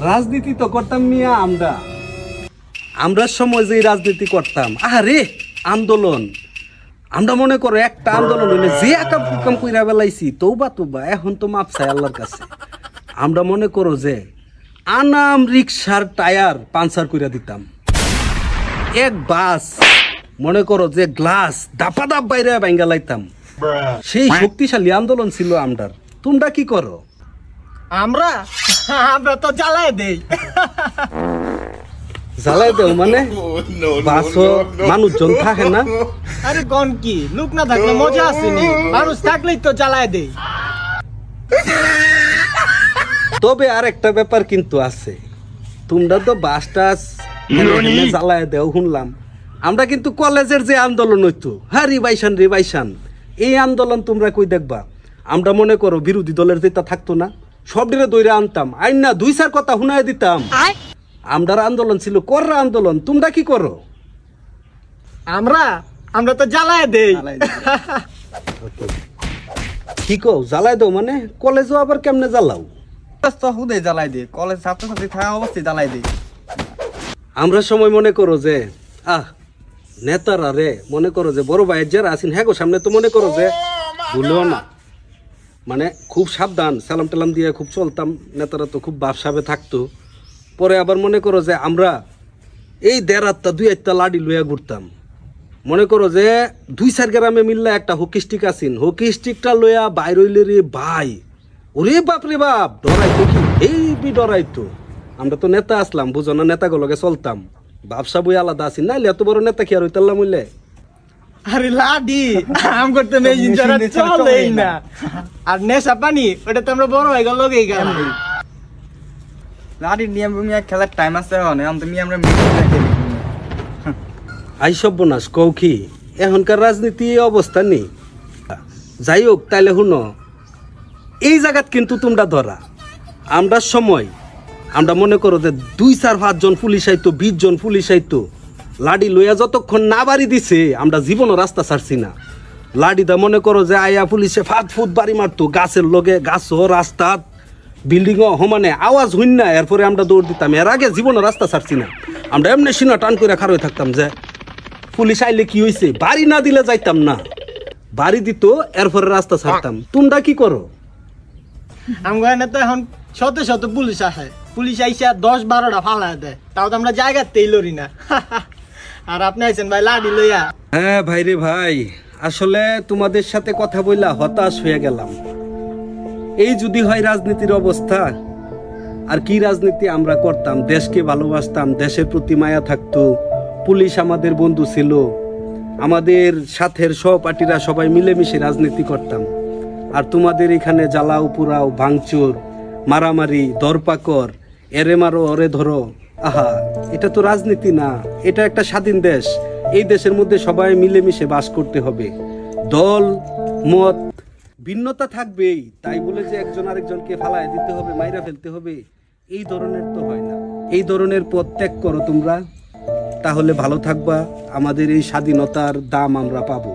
রাজনীতি তো করতাম মিয়া আমরা সময় যে রাজনীতি করতাম আরে আন্দোলন আমরা মনে করো একটা আন্দোলন হইলে যে আকাম কুকাম কইরা বেলাইছি তৌবা এখন তো মাপ চাই আল্লাহর কাছে। আমরা মনে করো যে আনাম রিক্সার টায়ার পাঞ্চার কইরা দিতাম, এক বাস মনে করো যে গ্লাস দাপা দাপ বাইরে ভাঙ্গা লাইতাম। সেই শক্তিশালী আন্দোলন ছিল আমরার। তোমরা কি করো? আমরা তো জ্বালায় দেই। জ্বালাই দেও মানে বাসও মানুষজন থাকে না? আরে কোন কি লোক না থাকলে মজা আসেনি, মানুষ থাকলেই তো জ্বালায় দেই। তবে আর একটা ব্যাপার কিন্তু আছে, তোমরা তো বাস টাস জ্বালায় দেও শুনলাম, আমরা কিন্তু কলেজের যে আন্দোলন হইতো হ্যাঁ রিভাইশন এই আন্দোলন তোমরা কই দেখবা? আমরা মনে করো বিরোধী দলের যেটা থাকতো না সব ডিরে দইরা আনতাম, আইন না দুই চার কথা শুনাই দিতাম। আমরার আন্দোলন ছিল কররা আন্দোলন। তোমরা কি করো? আমরা তো জ্বালায় দেই। কি কও জ্বালাই দাও মানে? কলেজও আবার কেমনে জ্বালাও? হুদে জ্বালাই দেই, কলেজ ছাত্রছাত্রী থাকা অবস্থায় জ্বালাই দেই। আমরা সময় মনে করো যে নেতারা রে মনে করো যে বড় ভাইয়ের যারা আছেন হ্যাঁ গো সামনে তো মনে করো যে ভুলেও না, মানে খুব সাবধান সালাম টালাম দিয়ে খুব চলতাম। নেতারা তো খুব বাপসাবে থাকতো। পরে আবার মনে করো যে আমরা এই দেড় আটটা দুই একটা লাডি লইয়া ঘুরতাম। মনে করো যে দুই চার গ্রামে মিললে একটা হকি স্টিক আসিন, হকি স্টিকটা লইয়া বাইর হইলে রে ভাই ওরে বাপ রে বাপ ডরাইতো, কি এই ডরাইতো। আমরা তো নেতা আসলাম বুঝো না, নেতাগুলোকে চলতাম। বাপসা বই আলাদা আছি না, এত বড় নেতা কি আর হইতাল্লাম হইলে? আরে লাডি আম করতে মেজিন যারা চলেই না। আর নেশা পানি ওটা তো আমরা বড় হয়ে গেল লগেই গেলাম। লাডির নিয়ম খেলার টাইম আছে এখন তুমি আমরা আই সর্বনাশ কও কি? এখনকার রাজনীতি অবস্থা নেই। যাই হোক তাইলে শুনো, এই জায়গাত কিন্তু তোমরা ধরা আমরা সময় আমরা মনে করো যে 2-4-5 জন পুলিশ আইতো, 20 জন পুলিশ আইতো, লাডি লইয়া যতক্ষণ না বাড়ি দিছে আমরা জীবনও রাস্তা ছাড়ছি না। লাডিদা মনে করো যে আয়া পুলিশে ফাঁদ ফুট বাড়ি মারতো গাছের লগে, গাছও রাস্তা বিল্ডিংও সমানে আওয়াজ হইন না, এরপরে আমরা দৌড় দিতাম। এর আগে জীবনও রাস্তা ছাড়ছি না। আমরা এমনি সিনা টান করে খার হয়ে থাকতাম যে পুলিশ আইলে কি হয়েছে, বাড়ি না দিলে যাইতাম না, বাড়ি দিত এরপরে রাস্তা ছাড়তাম। তোমরা কি করো? আমরা তো এখন শত পুলিশ আসে, পুলিশ আইসা 10-12টা ফালা দেয়, তাও তো আমরা জায়গাতেই লড়ি না। আর আপনি আইছেন ভাই লাডি লইয়া। হ্যাঁ ভাই রে ভাই, আসলে তোমাদের সাথে কথা বললা হতাশ হয়ে গেলাম। এই যদি হয় রাজনীতির অবস্থা, আর কি রাজনীতি আমরা করতাম, দেশকে ভালোবাসতাম, দেশের প্রতি মায়া থাকতো, পুলিশ আমাদের বন্ধু ছিল, আমাদের সাথের সহপাঠীরা সবাই মিলেমিশে রাজনীতি করতাম। আর তোমাদের এখানে জ্বালাও পুরাও ভাঙচুর মারামারি দরপাকর, এরে মারো ওরে ধরো, আহা এটা তো রাজনীতি না, এটা একটা স্বাধীন দেশ। এই দেশের মধ্যে সবাই মিলেমিশে বাস করতে হবে। দল মত ভিন্নতা থাকবেই, তাই বলে যে একজন আরেকজনকে ফালায় দিতে হবে, মাইরা ফেলতে হবে, এই ধরনের তো হয় না। এই ধরনের পথ ত্যাগ করো তোমরা, তাহলে ভালো থাকবা। আমাদের এই স্বাধীনতার দাম আমরা পাবো।